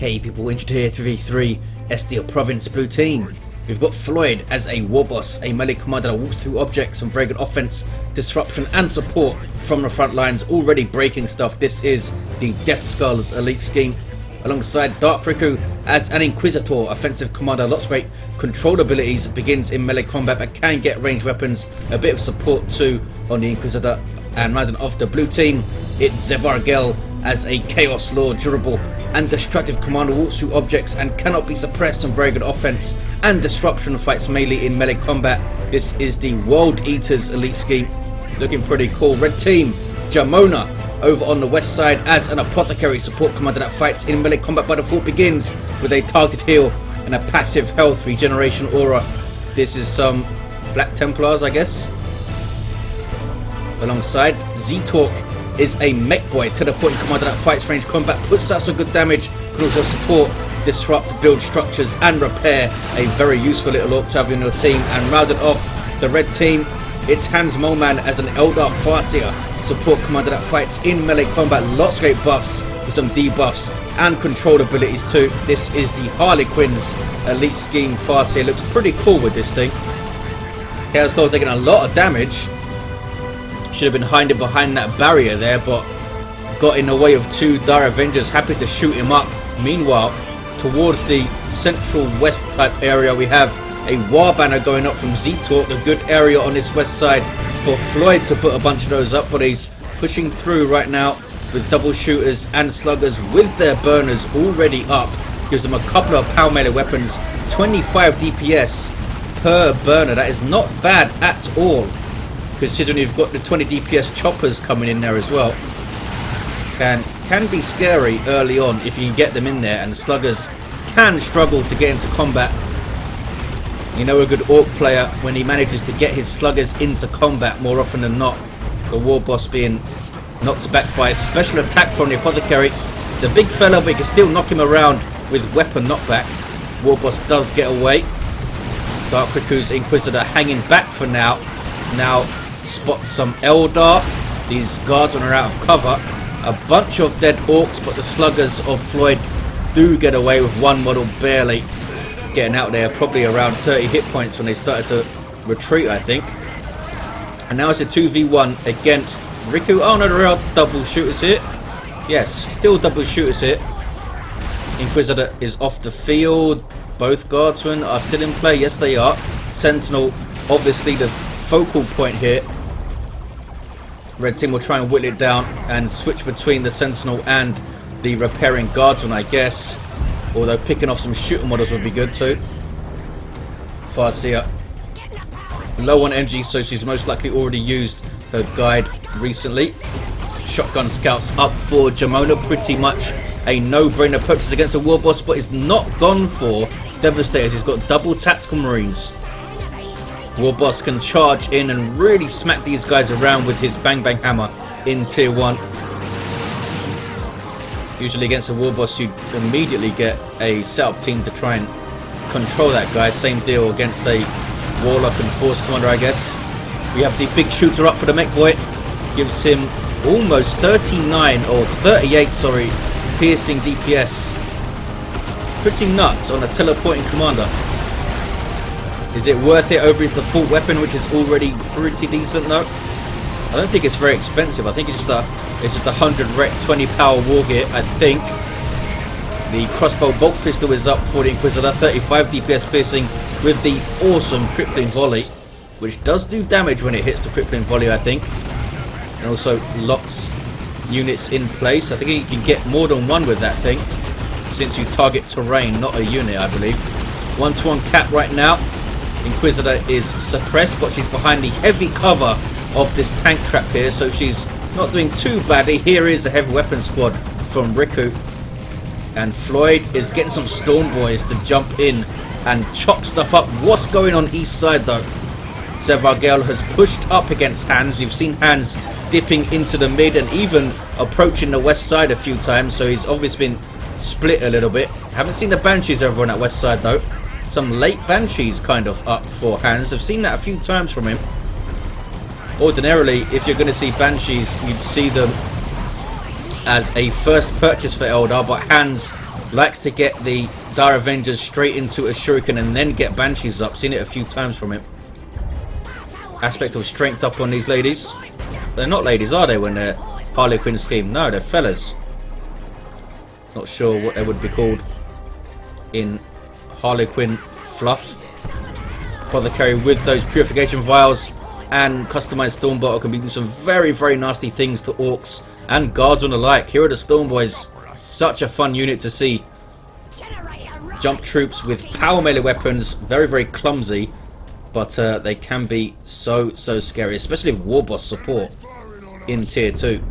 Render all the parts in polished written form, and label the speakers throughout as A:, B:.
A: Hey people, Inquisitor here, 3v3, Estia Province blue team. We've got Floid as a Warboss, a melee commander that walks through objects, some very good offense, disruption and support from the front lines, already breaking stuff. This is the Death Skulls elite scheme. Alongside Dark Riku as an Inquisitor, offensive commander, lots of great control abilities, begins in melee combat but can get ranged weapons, a bit of support too on the Inquisitor. And rounding off the blue team, it's Zevargel as a Chaos Lord, durable and destructive commander, walks through objects and cannot be suppressed on very good offense and disruption, fights melee in melee combat. This is the World Eaters elite scheme, looking pretty cool. Red team, Jamona over on the west side as an Apothecary support commander that fights in melee combat by default, begins with a targeted heal and a passive health regeneration aura. This is some Black Templars, I guess. Alongside, zeetorq is a Mekboy, teleporting commander that fights range combat, puts out some good damage, can also support, disrupt, build structures and repair. A very useful little orc to have in your team. And rounded off the red team, it's HansMoleman as an Eldar Farseer, support commander that fights in melee combat, lots of great buffs with some debuffs and control abilities too. This is the Harlequins elite scheme. Farseer looks pretty cool with this thing. Chaos Lord taking a lot of damage. Should have been hiding behind that barrier there, but got in the way of two Dire Avengers, happy to shoot him up. Meanwhile, towards the central west type area, we have a war banner going up from zeetorq, a good area on this west side for Floid to put a bunch of those up, but he's pushing through right now with double shooters and sluggers with their burners already up. Gives them a couple of power melee weapons, 25 DPS per burner. That is not bad at all, considering you've got the 20 DPS choppers coming in there as well. Can be scary early on if you can get them in there, and sluggers can struggle to get into combat. You know a good orc player when he manages to get his sluggers into combat more often than not. The Warboss being knocked back by a special attack from the Apothecary. It's a big fella, but you can still knock him around with weapon knockback. Warboss does get away. Dark Riku's Inquisitor hanging back for now. Now spot some Eldar. These guardsmen are out of cover. A bunch of dead orcs, but the sluggers of Floid do get away with one model barely getting out there, probably around 30 hit points when they started to retreat, I think. And now it's a 2v1 against Riku. Oh no, there are double shooters here. Yes, still double shooters here. Inquisitor is off the field. Both guardsmen are still in play. Yes, they are. Sentinel, obviously the focal point here. Red team will try and whittle it down and switch between the Sentinel and the repairing guardsman, I guess. Although picking off some shooter models would be good too. Farseer low on energy, so she's most likely already used her guide recently. Shotgun scouts up for Jamona, pretty much a no-brainer purchase against a Warboss, but is not gone for Devastators. He's got double tactical marines. Warboss can charge in and really smack these guys around with his bang bang hammer in tier 1. Usually against a Warboss you immediately get a setup team to try and control that guy. Same deal against a Warlock and Force Commander, I guess. We have the big shooter up for the Mekboy. Gives him almost 39 or 38, sorry, piercing DPS. Pretty nuts on a teleporting commander. Is it worth it over his default weapon, which is already pretty decent though? I don't think it's very expensive. I think it's just a 100 rec 20 power wargear, I think. The crossbow bolt pistol is up for the Inquisitor, 35 DPS piercing with the awesome crippling volley, which does do damage when it hits the crippling volley, I think. And also locks units in place. I think you can get more than one with that thing, since you target terrain, not a unit, I believe. 1-to-1 cap right now. Inquisitor is suppressed, but she's behind the heavy cover of this tank trap here, so she's not doing too badly. Here is a heavy weapon squad from Riku, and Floid is getting some Storm Boys to jump in and chop stuff up. What's going on east side though? Zevargel has pushed up against Hans. We've seen Hans dipping into the mid and even approaching the west side a few times, so he's obviously been split a little bit. Haven't seen the Banshees over on that west side though. Some late Banshees kind of up for Hans. I've seen that a few times from him. Ordinarily, if you're going to see Banshees, you'd see them as a first purchase for Eldar, but Hans Likes to get the Dire Avengers straight into a Shuriken and then get Banshees up. Seen it a few times from him. Aspect of strength up on these ladies. They're not ladies, are they, when they're Harley Quinn scheme? No, they're fellas. Not sure what they would be called in Harley Quinn fluff. Apothecary with those purification vials and customized Stormbolter can be doing some very, very nasty things to Orks and Guardsmen alike. Here are the Storm Boys. Such a fun unit to see. Jump troops with power melee weapons. Very, very clumsy. But they can be so scary. Especially with Warboss support in Tier 2.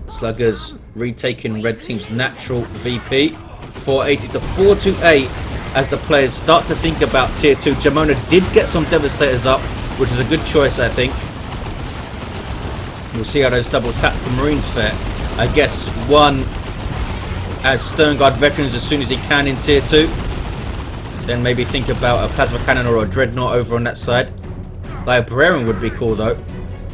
A: Sluggers retaking Red Team's natural VP. 480 to 428 as the players start to think about Tier 2. Jamona did get some Devastators up, which is a good choice, I think. We'll see how those double tactical Marines fare. I guess one as Sternguard veterans as soon as he can in Tier 2. Then maybe think about a Plasma Cannon or a Dreadnought over on that side. Librarian would be cool though.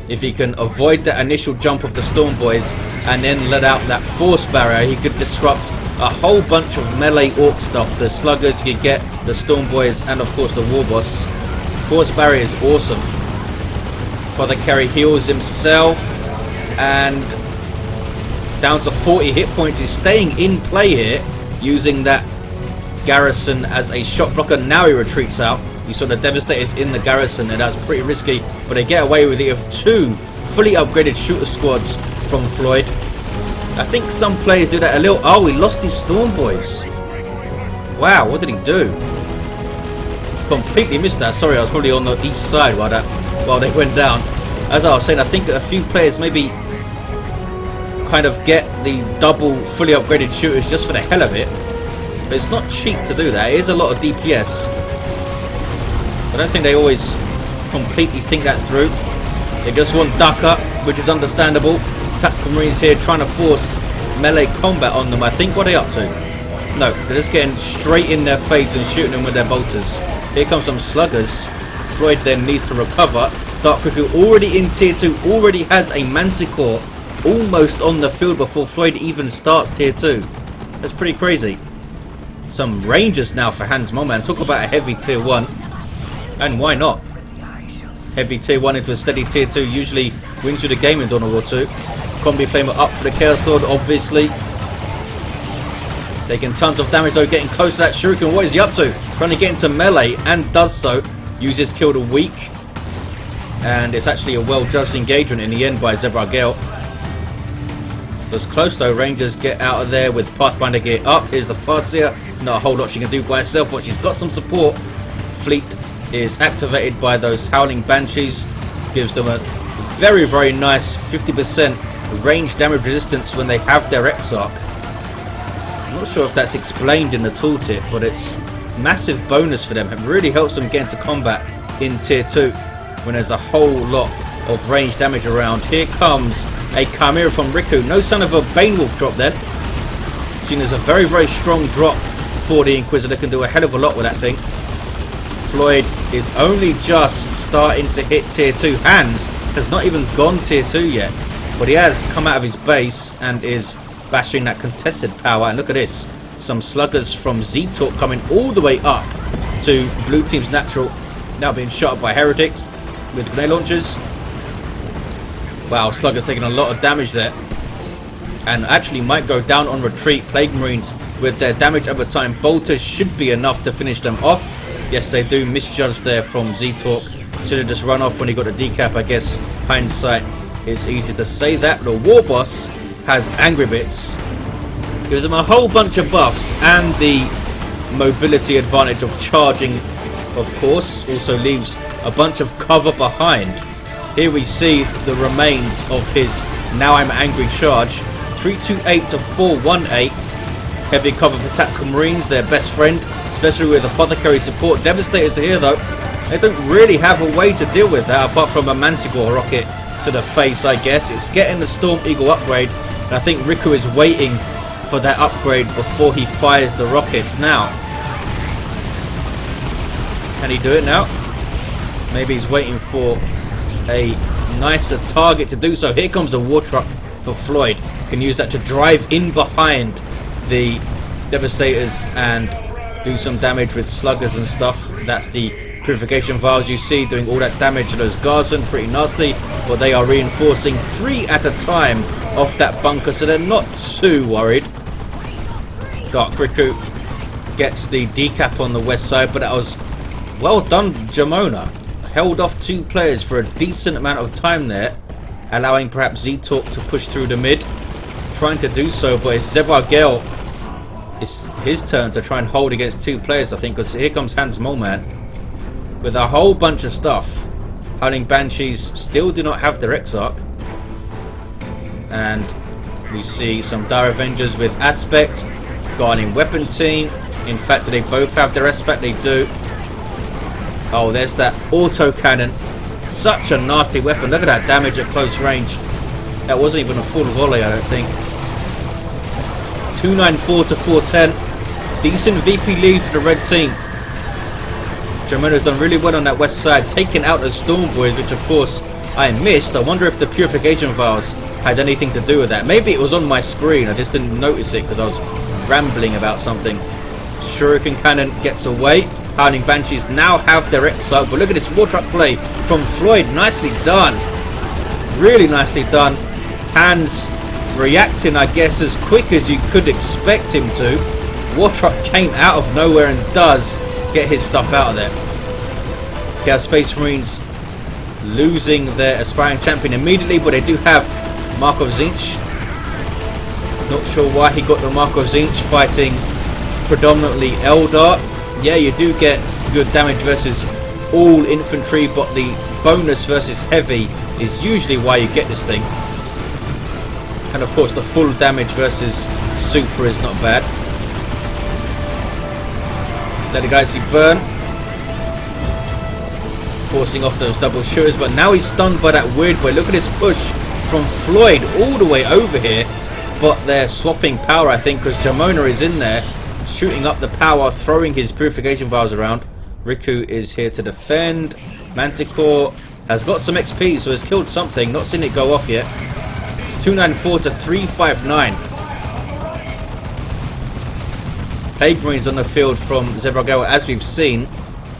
A: If he can avoid that initial jump of the Storm Boys and then let out that Force Barrier, he could disrupt a whole bunch of melee Orc stuff. The Sluggers could get the Storm Boys and of course the Warboss. Force Barrier is awesome. Apothecary heals himself and down to 40 hit points. He's staying in play here using that garrison as a shot blocker. Now he retreats out. You saw the Devastators in the garrison and that was pretty risky, but they get away with it of 2 fully upgraded shooter squads from Floid. I think some players do that a little. Oh, he lost his Storm Boys. Wow, what did he do? Completely missed that. Sorry, I was probably on the east side while they went down. As I was saying, I think that a few players maybe kind of get the double fully upgraded shooters just for the hell of it. But it's not cheap to do that. It is a lot of DPS. I don't think they always completely think that through. They just want duck up, which is understandable. Tactical Marines here trying to force melee combat on them. I think what are they up to? No, they're just getting straight in their face and shooting them with their bolters. Here comes some Sluggers. Floyd then needs to recover. Dark Riku already in Tier 2, already has a Manticore almost on the field before Floyd even starts Tier 2. That's pretty crazy. Some Rangers now for HansMoleman. Talk about a heavy Tier 1. And why not? Heavy Tier 1 into a steady Tier 2 usually wins you the game in Dawn of War 2. Combi Flamer up for the Chaos Lord, obviously. Taking tons of damage though, getting close to that Shuriken. What is he up to? Trying to get into melee and does so. Uses Kill the Weak. And it's actually a well-judged engagement in the end by Zevargel. Was close though. Rangers get out of there with Pathfinder gear up. Here's the Farseer. Not a whole lot she can do by herself, but she's got some support. Fleet is activated by those Howling Banshees. Gives them a very, very nice 50% range damage resistance when they have their Exarch. I'm not sure if that's explained in the tooltip, but it's massive bonus for them. It really helps them get into combat in Tier 2 when there's a whole lot of range damage around. Here comes a Chimera from Riku. No sign of a Bane Wolf drop there. Seen as a very, very strong drop for the Inquisitor. Can do a hell of a lot with that thing. Floyd is only just starting to hit Tier 2. Hans has not even gone Tier 2 yet, but he has come out of his base and is bashing that contested power. And look at this, some Sluggers from zeetorq coming all the way up to Blue Team's natural, now being shot up by Heretics with grenade launchers. Wow, Sluggers taking a lot of damage there and actually might go down on retreat. Plague Marines with their damage over time bolters should be enough to finish them off. Yes, they do misjudge there from zeetorq. Should have just run off when he got the decap. I guess hindsight, it's easy to say that. The Warboss has Angry Bits. Gives him a whole bunch of buffs and the mobility advantage of charging, of course. Also leaves a bunch of cover behind. Here we see the remains of his Now I'm Angry charge. 328 to 418. Heavy cover for Tactical Marines, their best friend, especially with Apothecary support. Devastators are here though. They don't really have a way to deal with that apart from a Manticore rocket to the face, I guess. It's getting the Storm Eagle upgrade, and I think Riku is waiting for that upgrade before he fires the rockets now. Can he do it now? Maybe he's waiting for a nicer target to do so. Here comes a war truck for Floyd. Can use that to drive in behind the Devastators and do some damage with sluggers and stuff. That's the purification vials you see doing all that damage to those guardsmen. Pretty nasty, but they are reinforcing 3 at a time off that bunker, so they're not too worried. Dark Riku gets the decap on the west side, but that was well done. Jamona held off 2 players for a decent amount of time there, allowing perhaps zeetorq to push through the mid, trying to do so, but it's Zevargel. It's his turn to try and hold against 2 players, I think, because here comes HansMoleman with a whole bunch of stuff. Howling Banshees still do not have their Exarch, and we see some Dire Avengers with Aspect, Guardian Weapon Team. In fact, do they both have their Aspect? They do. Oh, there's that auto cannon. Such a nasty weapon. Look at that damage at close range. That wasn't even a full volley, I don't think. 294 to 410. Decent VP lead for the red team. Jamona's done really well on that west side, taking out the Storm Boys, which of course I missed. I wonder if the purification vials had anything to do with that. Maybe it was on my screen, I just didn't notice it because I was rambling about something. Shuriken Cannon gets away. Howling Banshees now have their Exarch, but look at this war truck play from Floid. Nicely done. Really nicely done. Hans reacting, I guess, as quick as you could expect him to. War truck came out of nowhere and does get his stuff out of there. Chaos Space Marines losing their aspiring champion immediately, but they do have Mark of Tzeentch. Not sure why he got the Mark of Tzeentch fighting predominantly Eldar. Yeah, you do get good damage versus all infantry, but the bonus versus heavy is usually why you get this thing. And of course the full damage versus super is not bad. Let the guys see burn. Forcing off those double shooters, but now he's stunned by that weird boy. Look at this push from Floid all the way over here. But they're swapping power, I think, because Jamona is in there, shooting up the power, throwing his purification vials around. Riku is here to defend. Manticore has got some XP, so has killed something. Not seen it go off yet. 294 to 359. Plague Marines on the field from Zevargel, as we've seen.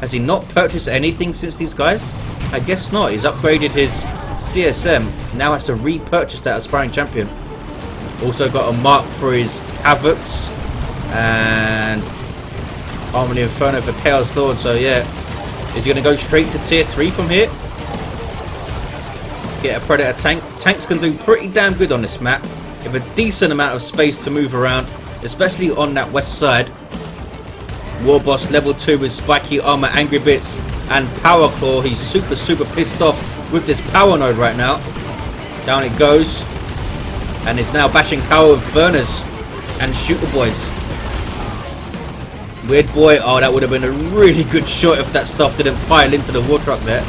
A: Has he not purchased anything since these guys? I guess not. He's upgraded his CSM. Now has to repurchase that aspiring champion. Also got a mark for his Havocs and Harmony Inferno for Chaos Lord. So yeah, is he going to go straight to tier 3 from here? Get a Predator tank. Tanks can do pretty damn good on this map. You have a decent amount of space to move around, especially on that west side. Warboss level 2 with spiky armor, angry bits and power claw. He's super pissed off with this power node right now. Down it goes. And it's now bashing power with burners and shooter boys. Weird boy. Oh, that would have been a really good shot if that stuff didn't pile into the war truck there.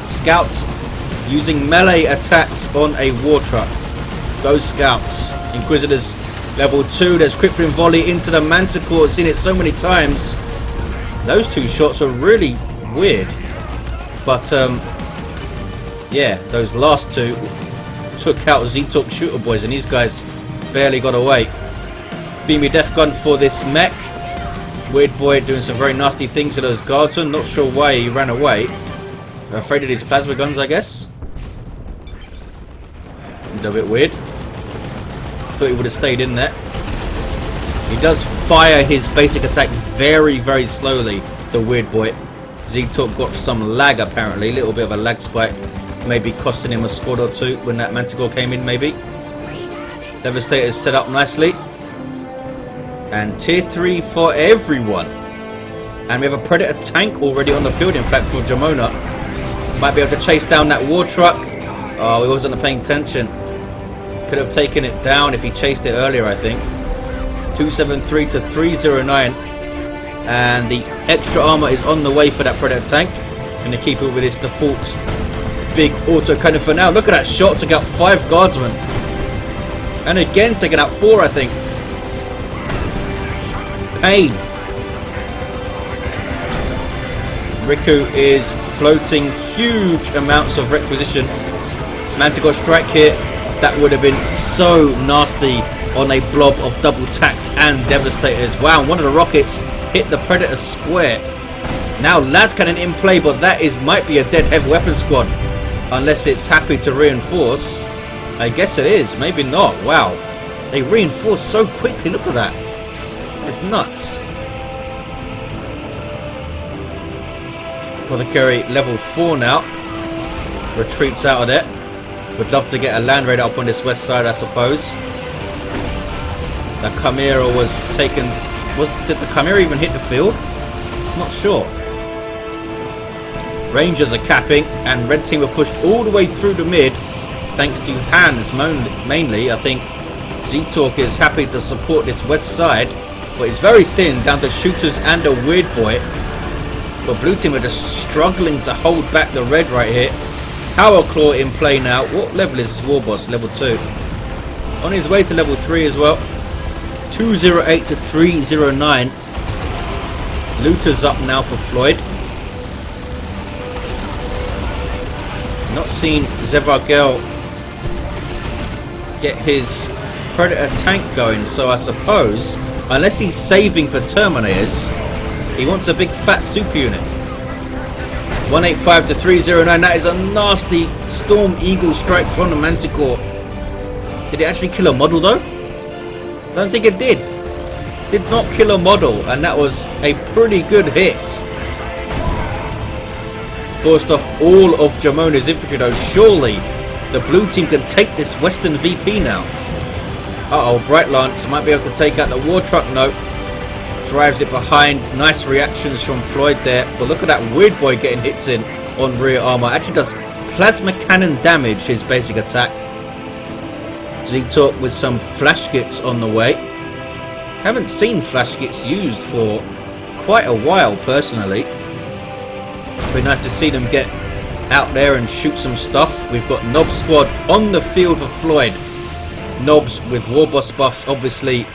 A: Scouts using melee attacks on a war truck. Those scouts. Inquisitors level 2. There's crippling volley into the Manticore. Seen it so many times. Those 2 shots are really weird. But yeah, those last 2 took out zeetorq shooter boys, and these guys barely got away. Beamy death gun for this mech. Weird boy doing some very nasty things to those guardsmen. Not sure why he ran away. Afraid of his plasma guns, I guess. A little bit weird. Thought he would have stayed in there. He does fire his basic attack very slowly, the weird boy. zeetorq got some lag apparently, a little bit of a lag spike. Maybe costing him a squad or 2 when that Manticore came in, maybe. Devastator's set up nicely. And tier 3 for everyone. And we have a Predator tank already on the field, in fact, for Jamona. Might be able to chase down that war truck. Oh, he wasn't paying attention. Could have taken it down if he chased it earlier, I think. 273 to 309. And the extra armor is on the way for that Predator tank. Going to keep it with its default big auto cannon for now. Look at that shot, took out 5 guardsmen. And again taking out 4, I think. Pain. Riku is floating huge amounts of requisition. Manticore strike here. That would have been so nasty on a blob of double tax and devastators. Wow, one of the rockets hit the Predator square. Now las cannon in play, but that might be a dead heavy weapon squad unless it's happy to reinforce. I guess it is, maybe not. Wow, they reinforce so quickly. Look at that, it's nuts. Apothecary level 4 now, retreats out of there. Would love to get a land raid up on this west side, I suppose. The Chimera was taken. Did the Chimera even hit the field? Not sure. Rangers are capping, and red team are pushed all the way through the mid, thanks to Hans mainly. I think zeetorq is happy to support this west side, but it's very thin down to shooters and a weird boy. But blue team are just struggling to hold back the red right here. Power Claw in play now. What level is this Warboss? Level 2. On his way to level 3 as well. 208 to 309. Looters up now for Floid. Not seen Zevargel get his Predator tank going, so I suppose, unless he's saving for Terminators, he wants a big fat super unit. 185 to 309. That is a nasty Storm Eagle strike from the Manticore. Did it actually kill a model though? I don't think it did. Did not kill a model, and that was a pretty good hit. Forced off all of Jamona's infantry though. Surely the blue team can take this western VP now. Uh-oh, Bright Lance might be able to take out the war truck. No. Drives it behind. Nice reactions from Floid there. But look at that weird boy getting hits in on rear armor. Actually does plasma cannon damage, his basic attack. zeetorq with some flash kits on the way. Haven't seen flash kits used for quite a while personally. Be nice to see them get out there and shoot some stuff. We've got Nob squad on the field for Floid. Nobs with Warboss buffs, obviously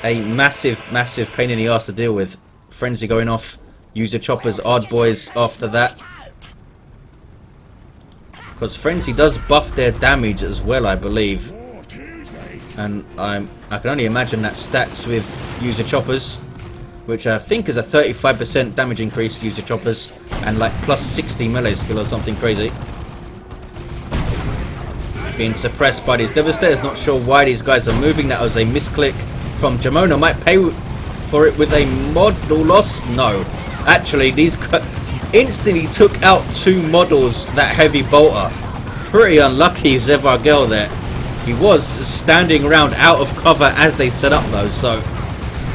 A: a massive pain in the ass to deal with. Frenzy going off. User choppers, odd boys after that. Because Frenzy does buff their damage as well, I believe. And I can only imagine that stacks with user choppers, which I think is a 35% damage increase to user choppers, and like plus 60 melee skill or something crazy. Being suppressed by these devastators. Not sure why these guys are moving. That was a misclick from Jamona. Might pay for it with a model loss. No, actually these instantly took out 2 models. That heavy bolter. Pretty unlucky Zevargel there. He was standing around out of cover as they set up though, so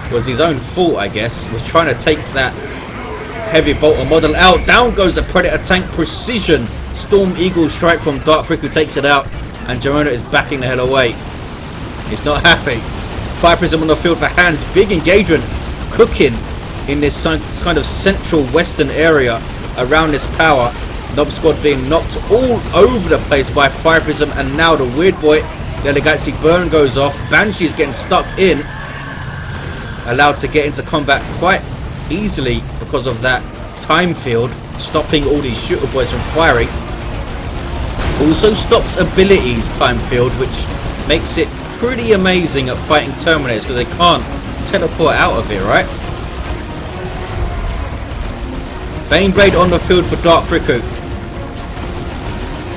A: it was his own fault, I guess. Was trying to take that heavy bolter model out. Down goes a Predator tank. Precision Storm Eagle strike from Dark Riku takes it out, and Jamona is backing the hell away. He's not happy. Fire Prism on the field for Hans. Big engagement cooking in this kind of central western area around this power. Nob squad being knocked all over the place by Fire Prism, and now the weird boy. The Legacy burn goes off. Banshee's getting stuck in. Allowed to get into combat quite easily because of that time field, stopping all these shooter boys from firing. Also stops abilities time field, which makes it pretty amazing at fighting Terminators because they can't teleport out of it, right? Baneblade on the field for Dark Riku.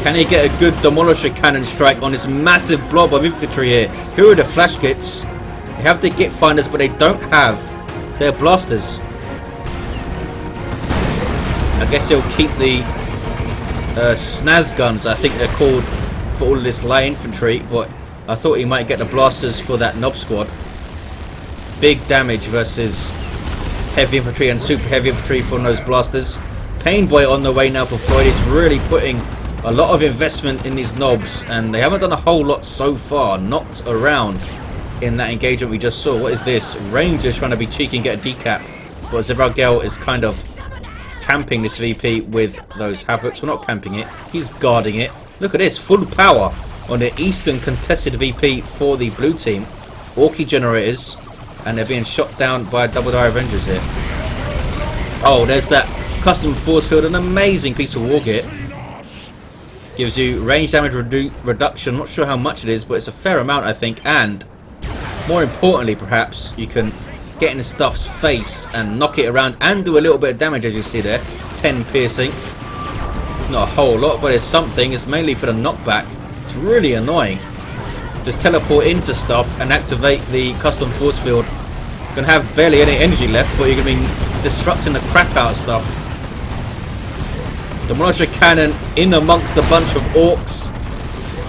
A: Can he get a good Demolisher Cannon strike on this massive blob of infantry here? Who are the flash kits? They have the Git Finders, but they don't have their blasters. I guess he'll keep the snaz guns, I think they're called, for all of this light infantry, but I thought he might get the blasters for that Nob squad. Big damage versus heavy infantry and super heavy infantry from those blasters. Pain Boy on the way now for Floid. He's really putting a lot of investment in these Nobs, and they haven't done a whole lot so far. Knocked around in that engagement we just saw. What is this? Rangers trying to be cheeky and get a decap, but Zevargel is kind of camping this VP with those Havocs. Well, not camping it, he's guarding it. Look at this, full power on the eastern contested VP for the blue team. Orky generators, and they're being shot down by Double Die Avengers here. Oh, there's that custom force field, an amazing piece of war kit. Gives you range damage reduction. Not sure how much it is, but it's a fair amount, I think. And More importantly, perhaps, you can get in stuff's face and knock it around and do a little bit of damage, as you see there. 10 piercing. Not a whole lot, but it's something. It's mainly for the knockback. It's really annoying. Just teleport into stuff and activate the custom force field. You can have barely any energy left, but you're going to be disrupting the crap out of stuff. The monster cannon in amongst a bunch of orcs.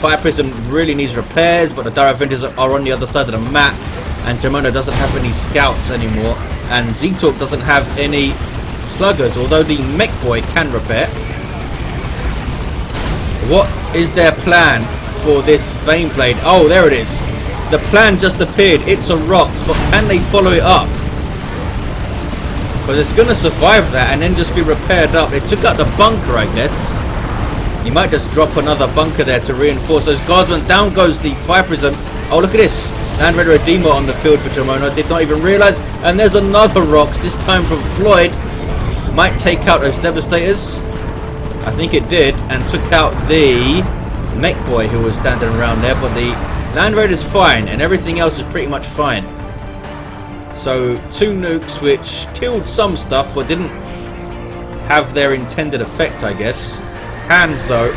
A: Fire Prism really needs repairs, but the Dire Avengers are on the other side of the map, and Jamona doesn't have any scouts anymore, and zeetorq doesn't have any sluggers, although the Mekboy can repair. What is their plan for this Baneblade? Oh, there it is. The plan just appeared. It's a rocks, but can they follow it up? But it's going to survive that and then just be repaired up. They took out the bunker, I guess. You might just drop another bunker there to reinforce those guardsmen. Down goes the Fire Prism. Oh, look at this. Land Raider Redeemer on the field for Jamona. Did not even realise. And there's another rocks, this time from Floid. Might take out those Devastators. I think it did. And took out the Mekboy who was standing around there. But the Land Raider's fine. And everything else is pretty much fine. So, 2 nukes which killed some stuff but didn't have their intended effect, I guess. Hans, though,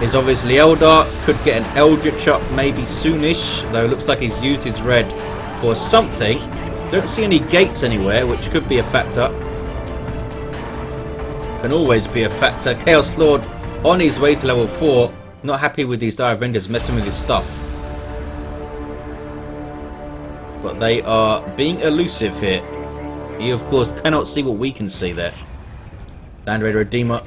A: is obviously Eldar. Could get an Eldritch up maybe soonish, though it looks like he's used his red for something. Don't see any gates anywhere, which could be a factor. Can always be a factor. Chaos Lord on his way to level 4. Not happy with these Dire Avengers messing with his stuff. But they are being elusive here. He, of course, cannot see what we can see there. Land Raider Redeemer.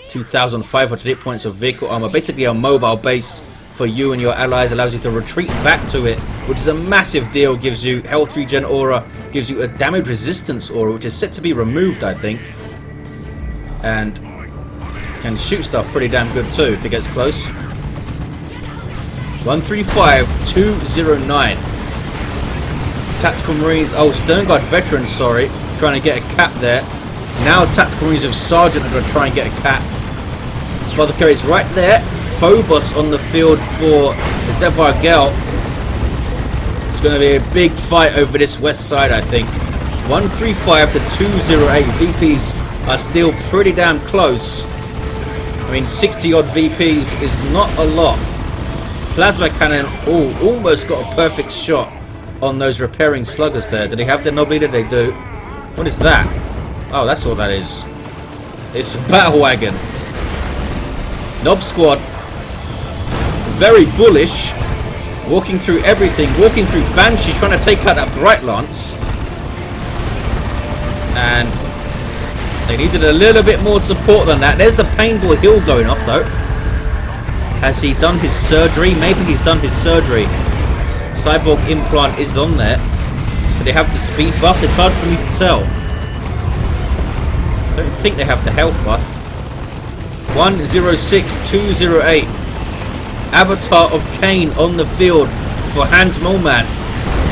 A: 2,500 hit points of vehicle armor. Basically a mobile base for you and your allies. Allows you to retreat back to it, which is a massive deal. Gives you health regen aura. Gives you a damage resistance aura, which is set to be removed, I think. And can shoot stuff pretty damn good too if it gets close. 135-209. Tactical Marines. Oh, Sternguard Veterans, sorry. Trying to get a cap there. Now Tactical Marines of Sergeant are going to try and get a cap. Apothecary is right there. Phobos on the field for Zevargel. It's going to be a big fight over this west side, I think. 135-208. VPs are still pretty damn close. I mean, 60 odd VPs is not a lot. Plasma Cannon, oh, almost got a perfect shot on those repairing sluggers there. Do they have their Nob Leader? They do. What is that? Oh, that's all that is. It's a battle wagon. Nob Squad. Very bullish. Walking through everything. Walking through Banshee. Trying to take out that Bright Lance. And they needed a little bit more support than that. There's the Painful Hill going off though. Has he done his surgery? Maybe he's done his surgery. Cyborg implant is on there. Do they have the speed buff? It's hard for me to tell. I don't think they have the health buff. 106-208. Avatar of Cain on the field for HansMoleman.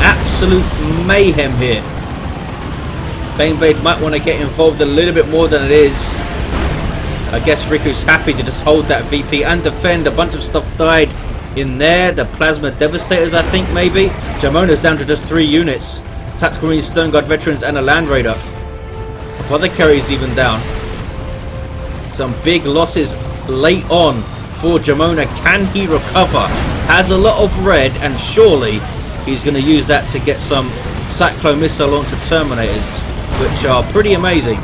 A: Absolute mayhem here. Baneblade might want to get involved a little bit more than it is. I guess Riku's happy to just hold that VP and defend. A bunch of stuff died in there. The Plasma Devastators, I think, maybe. Jamona's down to just 3 units. Tactical Marines, Sternguard Veterans, and a Land Raider. Apothecary's even down. Some big losses late on for Jamona. Can he recover? Has a lot of red, and surely he's going to use that to get some Cyclone Missile launcher Terminators, which are pretty amazing.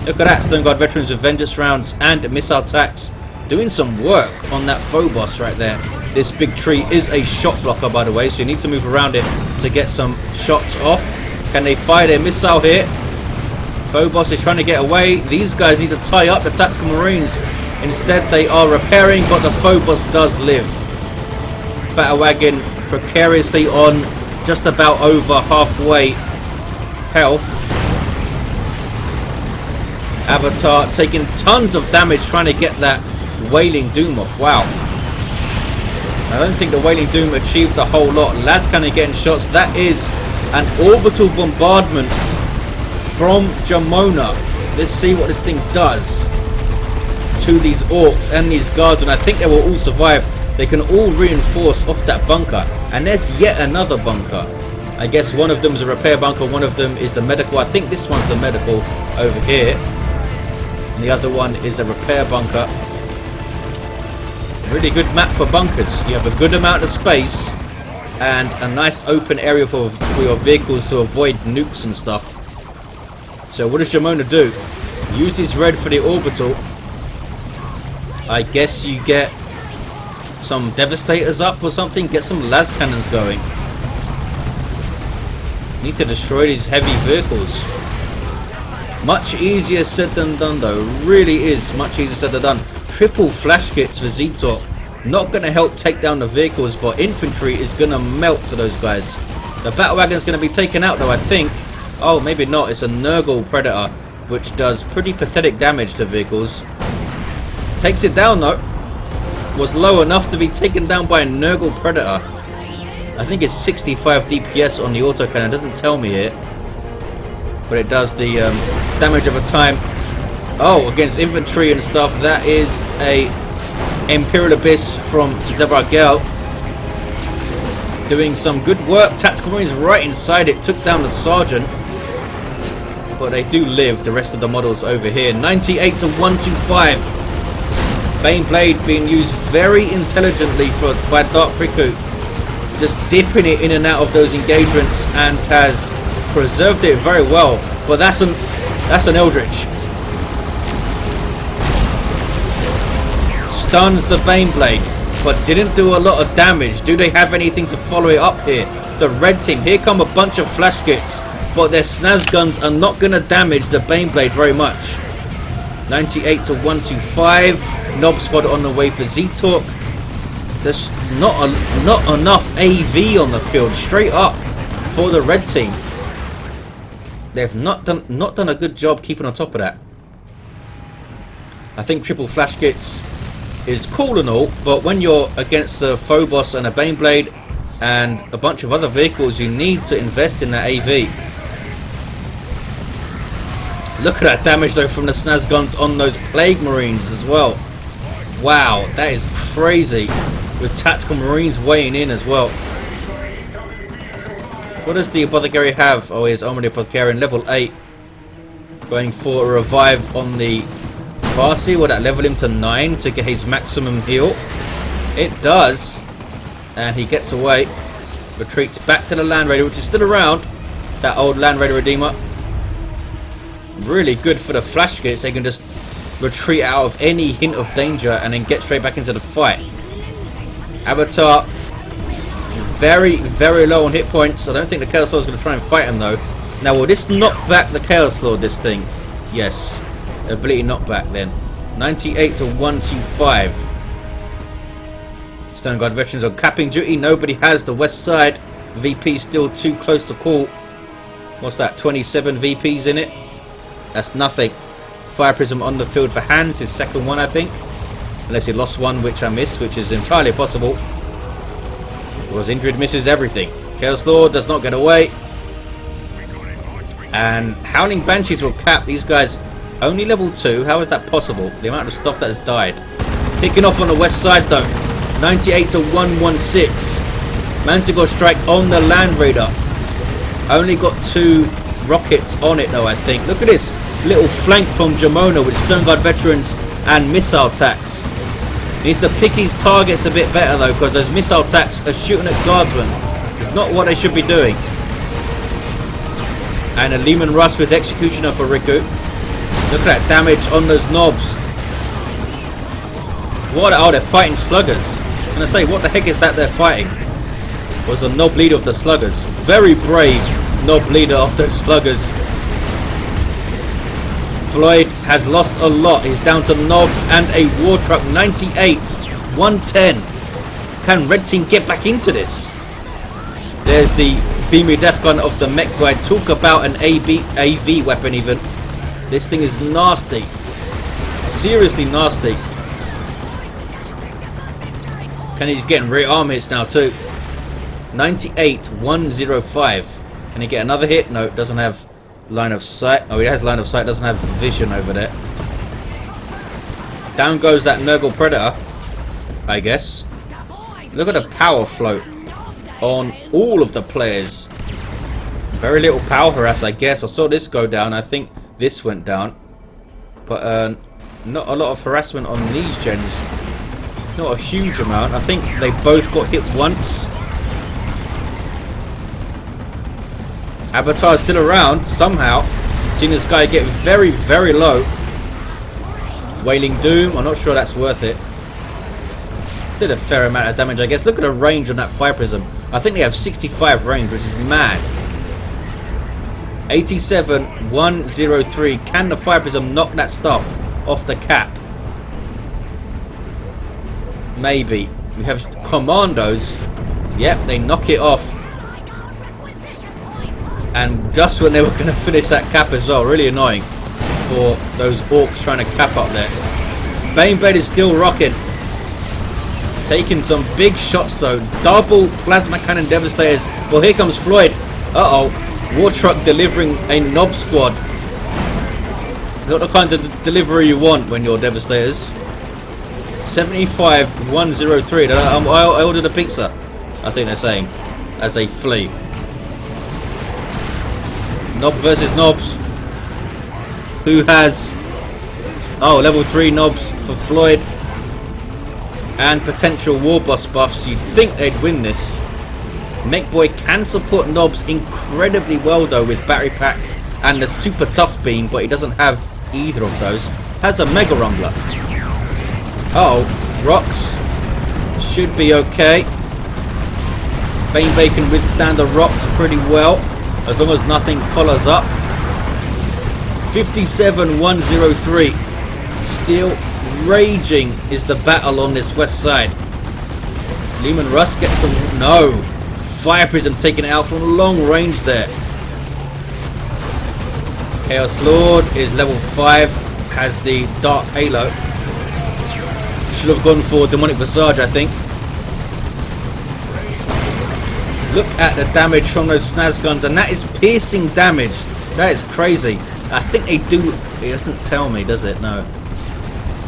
A: Look at that, Sternguard Veterans with Vengeance rounds and missile attacks. Doing some work on that Phobos right there. This big tree is a shot blocker, by the way, so you need to move around it to get some shots off. Can they fire their missile here? Phobos is trying to get away. These guys need to tie up the Tactical Marines. Instead, they are repairing, but the Phobos does live. Battle Wagon precariously on just about over halfway health. Avatar taking tons of damage trying to get that Wailing Doom off. Wow. I don't think the Wailing Doom achieved a whole lot. Lascannon getting shots. That is an orbital bombardment from Jamona. Let's see what this thing does to these orcs and these guards. And I think they will all survive. They can all reinforce off that bunker. And there's yet another bunker. I guess one of them is a repair bunker, one of them is the medical. I think this one's the medical over here. And the other one is a repair bunker. Really good map for bunkers. You have a good amount of space and a nice open area for your vehicles to avoid nukes and stuff. So what does Jamona do? Use his red for the orbital. I guess you get some devastators up or something. Get some las cannons going. Need to destroy these heavy vehicles. Much easier said than done though. Really is much easier said than done. Triple flash kits for zeetorq. Not going to help take down the vehicles, but infantry is going to melt to those guys. The battle wagon is going to be taken out though, I think. Oh, maybe not. It's a Nurgle Predator, which does pretty pathetic damage to vehicles. Takes it down though. Was low enough to be taken down by a Nurgle Predator. I think it's 65 DPS on the autocannon. Doesn't tell me it, but it does the damage over time. Oh, against infantry and stuff. That is a Imperial Abyss from Zevargel. Doing some good work. Tactical Marines right inside it. Took down the Sergeant. But they do live, the rest of the models over here. 98 to 125. Baneblade being used very intelligently by Dark Riku. Just dipping it in and out of those engagements and has preserved it very well. But that's an Eldritch. Stuns the Baneblade, but didn't do a lot of damage. Do they have anything to follow it up here? The red team, here come a bunch of flash kits, but their snaz guns are not going to damage the Baneblade very much. 98 to 125. Nob squad on the way for zeetorq. There's not enough AV on the field, straight up, for the red team. They've not done a good job keeping on top of that. I think triple flash kits is cool and all, but when you're against a Phobos and a Baneblade and a bunch of other vehicles, you need to invest in that AV. Look at that damage though from the snaz guns on those Plague Marines as well. Wow, that is crazy. With Tactical Marines weighing in as well. What does the Apothecary have? Oh, he's Armored Apothecary in level 8. Going for a revive on the Farseer. Will that level him to 9 to get his maximum heal? It does. And he gets away. Retreats back to the Land Raider, which is still around. That old Land Raider Redeemer. Really good for the flash kits. They can just retreat out of any hint of danger and then get straight back into the fight. Avatar, very, very low on hit points. I don't think the Chaos Lord is going to try and fight him though. Now, will this knock back the Chaos Lord, this thing? Yes. Ability knockback then. 98 to 125. Stone Guard veterans on capping duty. Nobody has the west side. VP still too close to call. What's that? 27 VPs in it? That's nothing. Fire Prism on the field for Hans. His second one, I think. Unless he lost one, which I missed, which is entirely possible. Was injured, misses everything. Chaos Lord does not get away. And Howling Banshees will cap these guys. Only level 2. How is that possible? The amount of stuff that has died. Picking off on the west side though. 98 to 116. Manticore strike on the Land Raider. Only got 2 rockets on it though, I think. Look at this little flank from Jamona with Stone Guard veterans and missile attacks. Needs to pick his targets a bit better though, because those missile attacks are shooting at guardsmen. It's not what they should be doing. And a Lehman Russ with Executioner for Riku. Look at that damage on those knobs. What? Oh, they're fighting sluggers. I'm gonna say, what the heck is that they're fighting? Was the knob leader of the sluggers. Very brave knob leader of the sluggers. Floid has lost a lot. He's down to knobs and a war truck. 98, 110. Can red team get back into this? There's the beamy death gun of the Mekboy. Talk about an AV weapon even. This thing is nasty. Seriously nasty. Kenny's getting rear arm hits now too. 98, 105. Can he get another hit? No, it doesn't have line of sight. Oh, he has line of sight, doesn't have vision over there. Down goes that Nurgle Predator, I guess. Look at the power float. on all of the players. Very little power harass, I guess. I saw this go down. I think this went down. But not a lot of harassment on these gens. Not a huge amount. I think they both got hit once. Avatar's still around somehow. Seeing this guy get very, very low. Wailing Doom. I'm not sure that's worth it. Did a fair amount of damage, I guess. Look at the range on that Fire Prism. I think they have 65 range, which is mad. 87, 103. Can the Fire Prism knock that stuff off the cap? Maybe. We have Commandos. Yep, they knock it off. And just when they were going to finish that cap as well. Really annoying for those Orks trying to cap up there. Baneblade is still rocking. Taking some big shots though. Double Plasma Cannon Devastators. Well, here comes Floid. Uh-oh. War Truck delivering a Knob Squad. Not the kind of delivery you want when you're Devastators. 75, 103. I ordered a pizza, I think they're saying, as they flee. Knob versus Knobs. Who has... Oh, level 3 Knobs for Floid. And potential Warboss buffs. You'd think they'd win this. Mekboy can support Knobs incredibly well though with Battery Pack and the Super Tough Beam, but he doesn't have either of those. Has a Mega Rumbler. Uh oh, rocks should be okay. Baneblade can withstand the rocks pretty well as long as nothing follows up. 57, 103. Still raging is the battle on this west side. Lehman Russ gets a... No! Fire Prism taken out from long range there. Chaos Lord is level 5. Has the Dark Halo. Should have gone for Demonic Visage, I think. Look at the damage from those Snaz guns, and that is piercing damage. That is crazy. I think they do... It doesn't tell me, does it? No.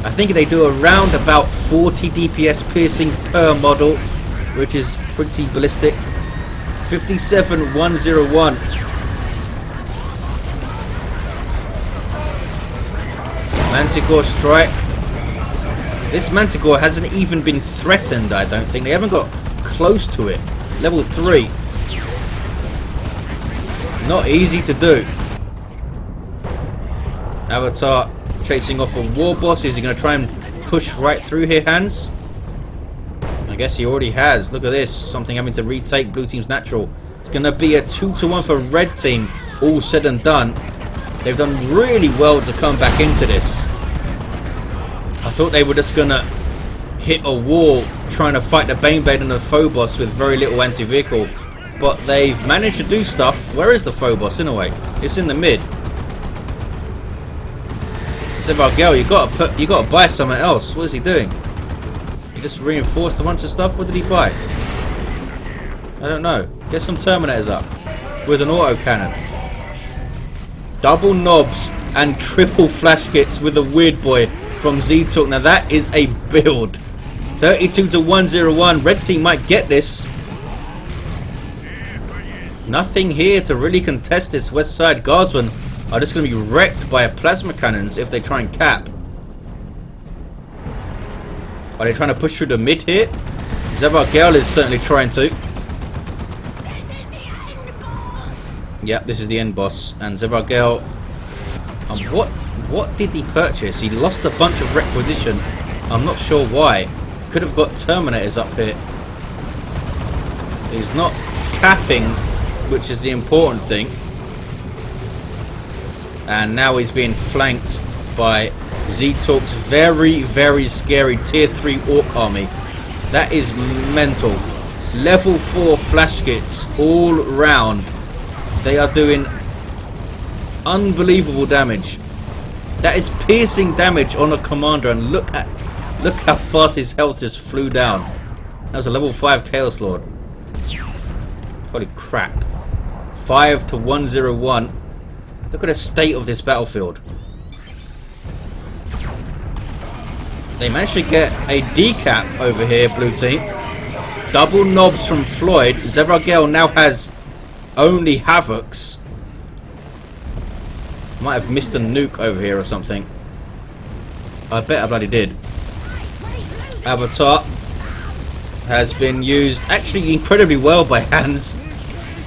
A: I think they do around about 40 DPS piercing per model, which is pretty ballistic. 57, 101. Manticore strike. This Manticore hasn't even been threatened, I don't think. They haven't got close to it. Level 3. Not easy to do. Avatar chasing off a Warboss. Is he going to try and push right through here, Hans? I guess he already has. Look at this. Something having to retake blue team's natural. It's going to be a 2-1 for red team. All said and done. They've done really well to come back into this. I thought they were just going to hit a wall trying to fight the Baneblade and the Phobos with very little anti-vehicle. But they've managed to do stuff. Where is the Phobos in a way? It's in the mid. Zevargel, you gotta buy something else. What is he doing? He just reinforced a bunch of stuff. What did he buy? I don't know. Get some Terminators up with an autocannon. Double Knobs and triple flash kits with a Weird Boy from zeetorq. Now that is a build. 32 to 101. Red team might get this. Nothing here to really contest this west side. Guardsmen are just going to be wrecked by plasma cannons if they try and cap. Are they trying to push through the mid here? Zevargel is certainly trying to. Yep, this is the end boss. And Zevargel... what did he purchase? He lost a bunch of requisition. I'm not sure why. Could have got Terminators up here. He's not capping, which is the important thing. And now he's being flanked by zeetorq's very, very scary tier 3 Orc army. That is mental. Level 4 flash kits all round. They are doing unbelievable damage. That is piercing damage on a commander, and look how fast his health just flew down. That was a level 5 Chaos Lord. Holy crap. 5 to 101. Look at the state of this battlefield. They managed to get a decap over here, blue team. Double knobs from Floid. Zevargel now has only Havocs. Might have missed a nuke over here or something. I bet I bloody did. Avatar has been used actually incredibly well by Hans.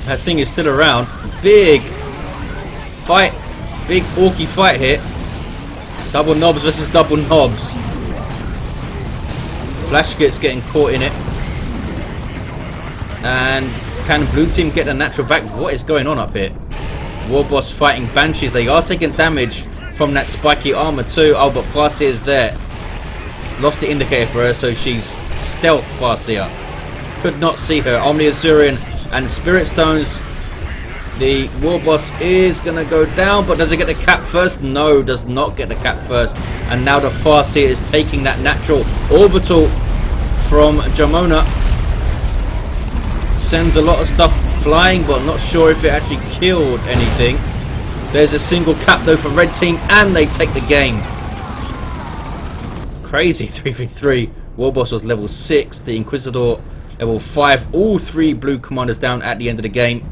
A: That thing is still around. Big fight. Big orky fight here. Double knobs versus double knobs. Flash gets getting caught in it. And can blue team get the natural back? What is going on up here? Warboss fighting Banshees. They are taking damage from that spiky armor too. Oh, but Farseer is there. Lost the indicator for her, so she's stealth Farseer. Could not see her. Omni Azurian and Spirit Stones. The Warboss is going to go down, but does it get the cap first? No, does not get the cap first. And now the Farseer is taking that natural orbital from Jamona. Sends a lot of stuff flying, but not sure if it actually killed anything. There's a single cap though for red team, and they take the game. Crazy 3v3. Warboss was level 6, the Inquisitor level 5. All 3 blue commanders down at the end of the game.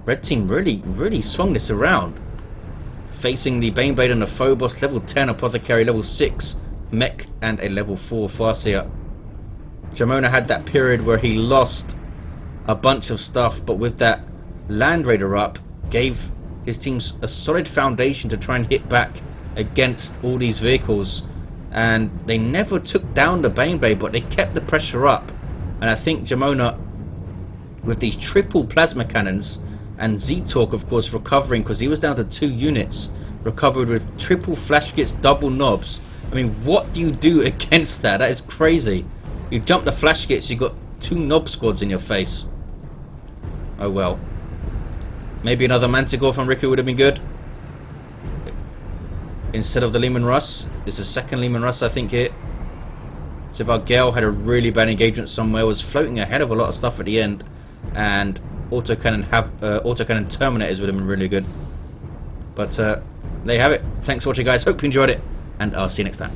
A: Red team really swung this around. Facing the Baneblade and the Phobos, level 10 Apothecary, level 6 Mech, and a level 4 Farseer. Jamona had that period where he lost a bunch of stuff, but with that Land Raider up, gave his teams a solid foundation to try and hit back against all these vehicles. And they never took down the Baneblade, but they kept the pressure up. And I think Jamona, with these triple plasma cannons, and zeetorq of course recovering, because he was down to 2 units, recovered with triple flash kits, double knobs. I mean, what do you do against that? That is crazy. You jump the flash kits, you got 2 knob squads in your face. Oh well. Maybe another Manticore from Riku would have been good. Instead of the Lehman Russ. It's the second Lehman Russ I think here. Zevargel had a really bad engagement somewhere, was floating a hell of a lot of stuff at the end. And autocannon Terminators would have been really good. But there you have it. Thanks for watching guys, hope you enjoyed it, and I'll see you next time.